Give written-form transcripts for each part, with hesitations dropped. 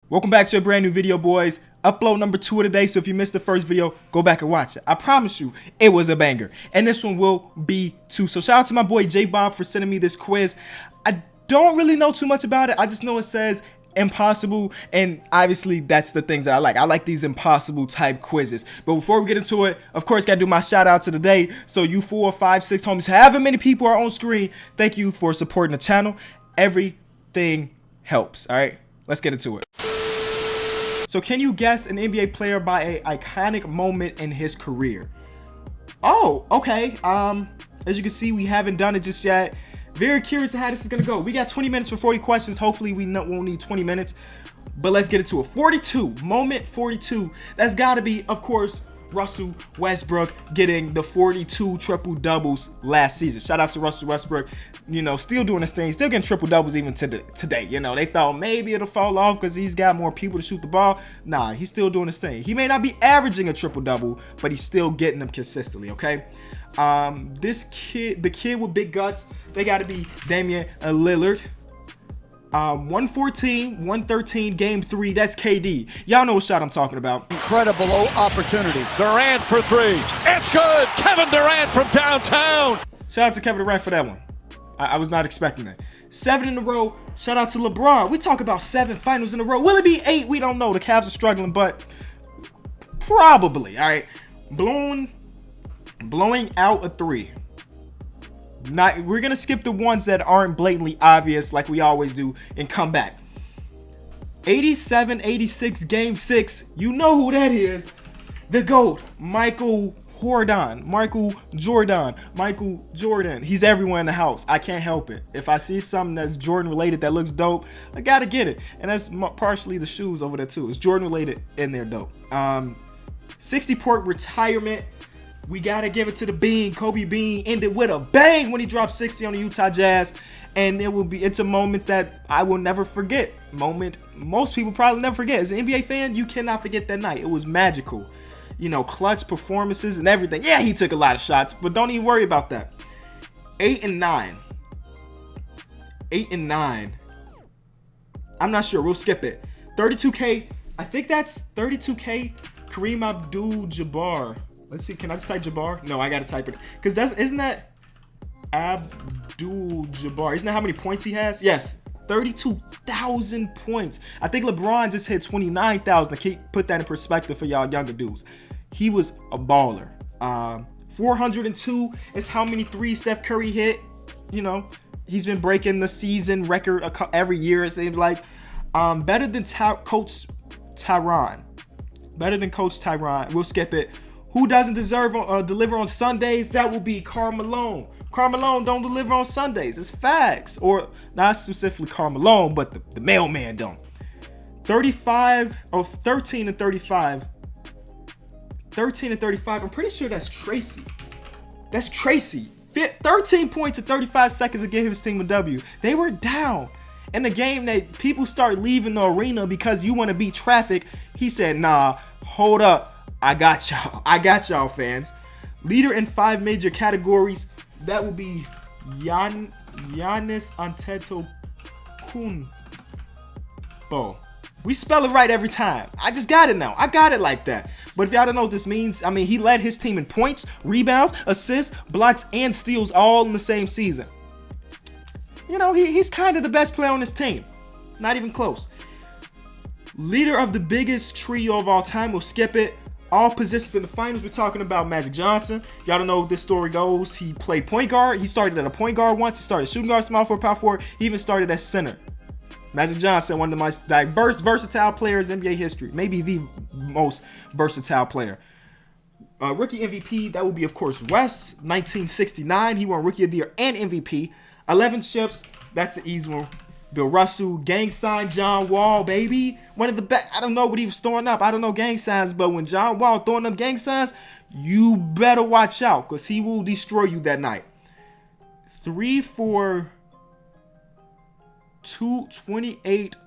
Welcome back to a brand new video, boys. Upload number 2 of the day, so if you missed the first video, go back and watch it. I promise you, it was a banger. And this one will be too. So shout out to my boy J-Bob for sending me this quiz. I don't really know too much about it. I just know it says impossible, and obviously that's the things that I like. I like these impossible type quizzes. But before we get into it, of course, gotta do my shout out to the day. So you 4, 5, 6 homies, however many people are on screen, thank you for supporting the channel. Everything helps. All right, let's get into it. So can you guess an NBA player by an iconic moment in his career? Oh, okay. As you can see, we haven't done it just yet. Very curious to how this is gonna go. We got 20 minutes for 40 questions. Hopefully we won't need 20 minutes, but let's get into it. 42, moment 42. That's gotta be, of course, Russell Westbrook getting the 42 triple doubles last season. Shout out to Russell Westbrook, you know, still doing his thing, still getting triple doubles even today. You know, they thought maybe it'll fall off because he's got more people to shoot the ball. Nah, he's still doing his thing. He may not be averaging a triple double, but he's still getting them consistently. Okay. This kid, the kid with big guts, they got to be Damian Lillard. 114, 113, game 3. That's KD. Y'all know what shot I'm talking about. Incredible opportunity. Durant for 3. It's good. Kevin Durant from downtown. Shout out to Kevin Durant for that one. I was not expecting that. 7 in a row. Shout out to LeBron. We talk about 7 finals in a row. Will it be 8? We don't know. The Cavs are struggling, but probably. All right. Blowing out a 3. We're gonna skip the ones that aren't blatantly obvious like we always do and come back. 87-86 game 6. You know who that is. The GOAT, Michael Jordan. He's everywhere in the house. I can't help it. If I see something that's Jordan related that looks dope, I gotta get it. And that's partially the shoes over there too. It's Jordan related and they're dope. 60-point retirement. We gotta give it to the Bean. Kobe Bean ended with a bang when he dropped 60 on the Utah Jazz, and it's a moment that I will never forget. Moment most people probably never forget. As an NBA fan, you cannot forget that night. It was magical. You know, clutch performances and everything. Yeah, he took a lot of shots, but don't even worry about that. 8 and 9. 8 and 9. I'm not sure. We'll skip it. 32K. I think that's 32K. Kareem Abdul-Jabbar. Let's see. Can I just type Jabbar? No, I gotta type it because isn't that Abdul-Jabbar? Isn't that how many points he has? Yes, 32,000 points. I think LeBron just hit 29,000. To put that in perspective for y'all younger dudes, he was a baller. 402 is how many threes Steph Curry hit. You know, he's been breaking the season record every year. It seems like better than Coach Tyron. Better than Coach Tyron. We'll skip it. Who doesn't deserve deliver on Sundays? That will be Karl Malone. Karl Malone don't deliver on Sundays. It's facts. Or not specifically Karl Malone, but the mailman don't. 13 and 35. 13 and 35. I'm pretty sure that's Tracy. That's Tracy. 13 points in 35 seconds to give his team a W. They were down. In the game that people start leaving the arena because you want to beat traffic, he said, nah, hold up. I got y'all, fans. Leader in 5 major categories. That will be Giannis Antetokounmpo. We spell it right every time. I just got it now. I got it like that. But if y'all don't know what this means, I mean, he led his team in points, rebounds, assists, blocks, and steals all in the same season. You know, he's kind of the best player on his team. Not even close. Leader of the biggest trio of all time. We'll skip it. All positions in the finals. We're talking about Magic Johnson. Y'all don't know how this story goes. He played point guard. He started at a point guard once. He started shooting guard, small forward, power forward. He even started as center. Magic Johnson, one of the most diverse, versatile players in NBA history. Maybe the most versatile player. Rookie MVP, that would be, of course, West. 1969. He won Rookie of the Year and MVP. 11 chips. That's the easy one. Bill Russell, gang sign John Wall, baby. One of the best. I don't know what he was throwing up. I don't know gang signs, but when John Wall throwing up gang signs, you better watch out because he will destroy you that night. 3 for 228.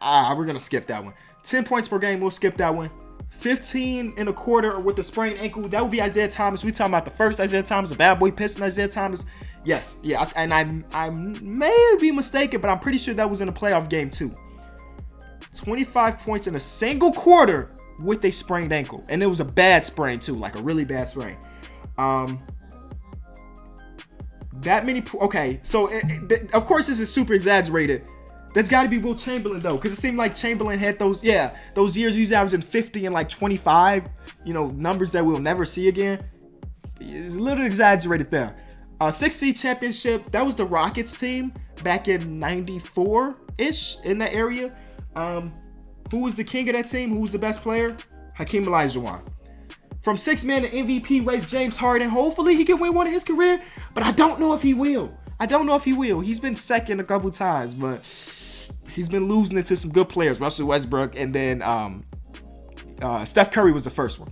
We're going to skip that one. 10 points per game. We'll skip that one. 15 and a quarter with a sprained ankle. That would be Isaiah Thomas. We talking about the first Isaiah Thomas, the bad boy Piston Isaiah Thomas. Yes, yeah, and I may be mistaken, but I'm pretty sure that was in a playoff game too. 25 points in a single quarter with a sprained ankle. And it was a bad sprain too, like a really bad sprain. That many, okay, so of course this is super exaggerated. That's got to be Will Chamberlain though, because it seemed like Chamberlain had those years he was averaging 50 and like 25, you know, numbers that we'll never see again. It's a little exaggerated there. 6C championship, that was the Rockets team back in 94-ish, in that area. Who was the king of that team? Who was the best player? Hakeem Olajuwon. From 6-man to MVP race, James Harden. Hopefully he can win one in his career, but I don't know if he will. He's been second a couple times, but he's been losing it to some good players. Russell Westbrook, and then Steph Curry was the first one.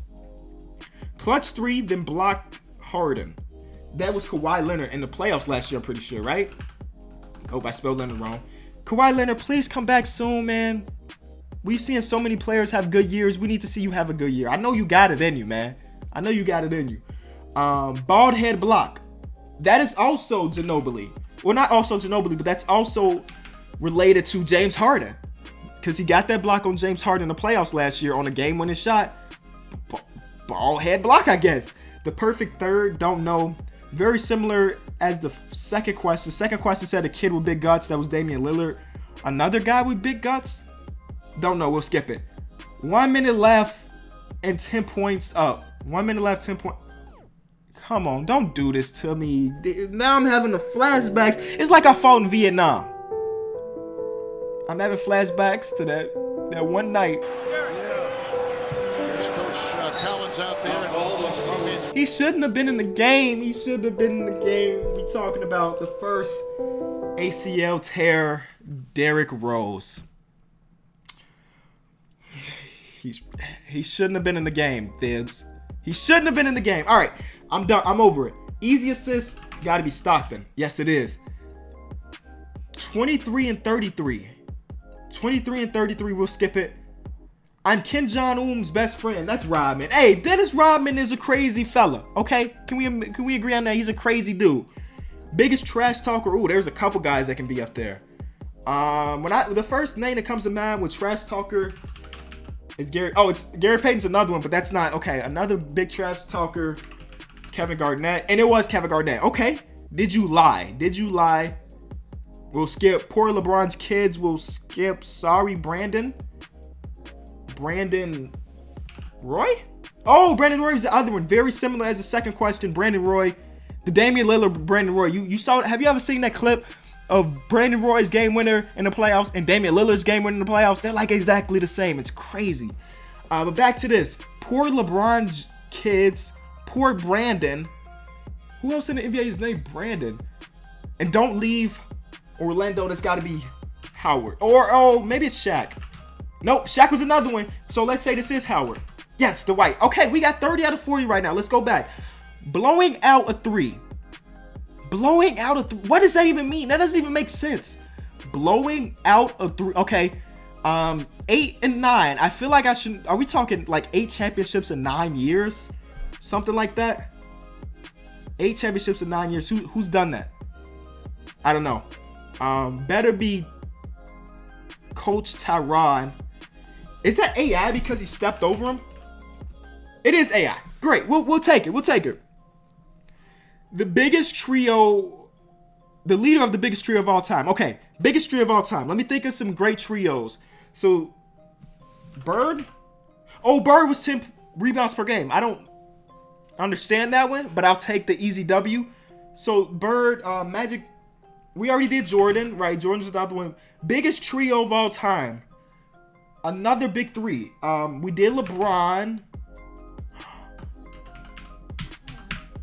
Clutch 3, then blocked Harden. That was Kawhi Leonard in the playoffs last year, I'm pretty sure, right? Oh, I spelled Leonard wrong. Kawhi Leonard, please come back soon, man. We've seen so many players have good years. We need to see you have a good year. I know you got it in you, man. I know you got it in you. Bald head block. That is also Ginobili. Well, not also Ginobili, but that's also related to James Harden. Because he got that block on James Harden in the playoffs last year on a game-winning shot. Bald head block, I guess. The perfect third, don't know. Very similar as the second question. Second question said a kid with big guts. That was Damian Lillard. Another guy with big guts? Don't know. We'll skip it. 1 minute left and 10 points up. 1 minute left, 10 points. Come on, don't do this to me. Now I'm having the flashbacks. It's like I fought in Vietnam. I'm having flashbacks to that one night. There's Coach Collins out there and all those teammates. He shouldn't have been in the game. We talking about the first ACL tear, Derrick Rose. He shouldn't have been in the game, Thibs. He shouldn't have been in the game. All right, I'm done. I'm over it. Easy assist, got to be Stockton. Yes, it is. 23 and 33. 23 and 33, we'll skip it. I'm Ken Jong-un's best friend. That's Rodman. Hey, Dennis Rodman is a crazy fella. Okay, can we agree on that? He's a crazy dude. Biggest trash talker. Ooh, there's a couple guys that can be up there. The first name that comes to mind with trash talker is Gary. Oh, it's Gary Payton's another one, but that's not okay. Another big trash talker, Kevin Garnett, and it was Kevin Garnett. Okay, did you lie? We'll skip poor LeBron's kids. We'll skip sorry Brandon Roy. Oh, Brandon Roy was the other one. Very similar as the second question. Brandon Roy, the Damian Lillard, Brandon Roy. You saw? Have you ever seen that clip of Brandon Roy's game winner in the playoffs and Damian Lillard's game winner in the playoffs? They're like exactly the same. It's crazy. But back to this. Poor LeBron's kids. Poor Brandon. Who else in the NBA is named Brandon? And don't leave Orlando. That's got to be Howard. Or, oh, maybe it's Shaq. Nope, Shaq was another one. So let's say this is Howard. Yes, Dwight. Okay, we got 30 out of 40 right now. Let's go back. Blowing out a three. What does that even mean? That doesn't even make sense. Blowing out a three. Okay. 8 and 9. I feel like I should. Are we talking like 8 championships in 9 years? Something like that. 8 championships in 9 years. Who's done that? I don't know. Better be Coach Tyron. Is that AI because he stepped over him? It is AI. Great. We'll take it. The biggest trio, the leader of the biggest trio of all time. Okay, biggest trio of all time. Let me think of some great trios. So, Bird. Oh, Bird was 10 rebounds per game. I don't understand that one, but I'll take the easy W. So, Bird, Magic. We already did Jordan, right? Jordan's the other one. Biggest trio of all time. Another big three. We did LeBron.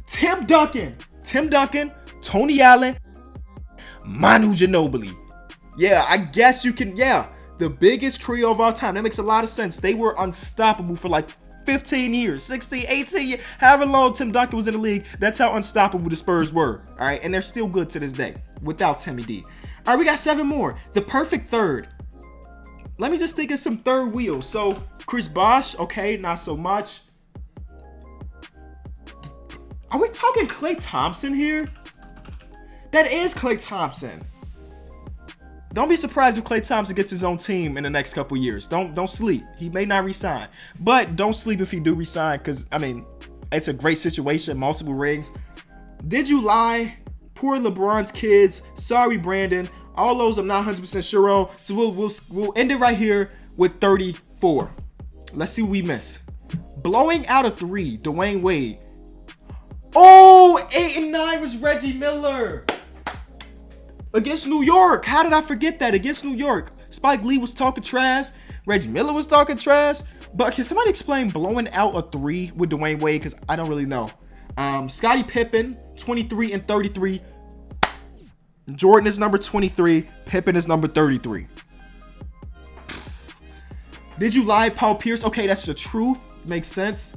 Tim Duncan, Tony Allen, Manu Ginobili. Yeah, I guess you can, yeah. The biggest trio of all time. That makes a lot of sense. They were unstoppable for like 15 years, 16, 18 years, however long Tim Duncan was in the league. That's how unstoppable the Spurs were. All right, and they're still good to this day without Timmy D. All right, we got 7 more. The perfect third. Let me just think of some third wheels. So, Chris Bosh, okay, not so much. Are we talking Klay Thompson here? That is Klay Thompson. Don't be surprised if Klay Thompson gets his own team in the next couple years. Don't sleep. He may not resign, but don't sleep if he do resign, because I mean, it's a great situation, multiple rings. Did you lie? Poor LeBron's kids. Sorry, Brandon. All those I'm not 100% sure on. So we'll end it right here with 34. Let's see what we missed. Blowing out a 3, Dwayne Wade. Oh, 8 and 9 was Reggie Miller against New York. How did I forget that? Against New York, Spike Lee was talking trash. Reggie Miller was talking trash. But can somebody explain blowing out a 3 with Dwayne Wade? Because I don't really know. Scottie Pippen, 23 and 33. Jordan is number 23. Pippen is number 33. Did you lie, Paul Pierce? Okay, that's the truth. Makes sense.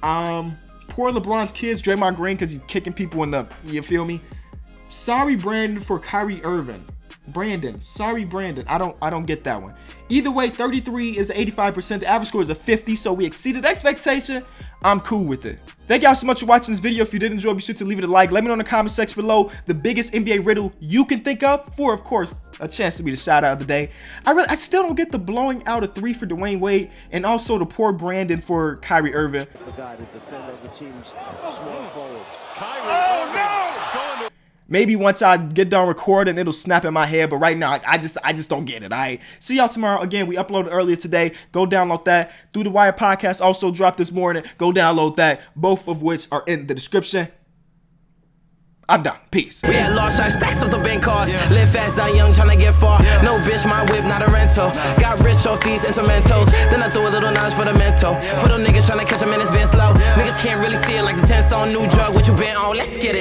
Poor LeBron's kids, Draymond Green, because he's kicking people in the, you feel me? Sorry, Brandon, for Kyrie Irving. Brandon, sorry, Brandon. I don't get that one. Either way, 33 is 85%. The average score is a 50, so we exceeded expectation. I'm cool with it. Thank y'all so much for watching this video. If you did enjoy, be sure to leave it a like. Let me know in the comment section below the biggest NBA riddle you can think of for, of course, a chance to be the shout out of the day. I still don't get the blowing out a 3 for Dwayne Wade, and also the poor Brandon for Kyrie Irving. The guy to defend other teams' small forwards. Kyrie Irving. Maybe once I get done recording, it'll snap in my head. But right now, I just don't get it. All right. See y'all tomorrow. Again, we uploaded earlier today. Go download that. Through the Wire podcast also dropped this morning. Go download that. Both of which are in the description. I'm done. Peace. We had large size stacks of the bank cars. Live fast, die young, tryna get far. No bitch, my whip, not a rental. Got rich off these instrumentals. Then I threw a little knowledge for the mental. For them niggas tryna catch 'em and it's been slow. Niggas can't really see it like the 10 song new drug. What you been on? Let's get it.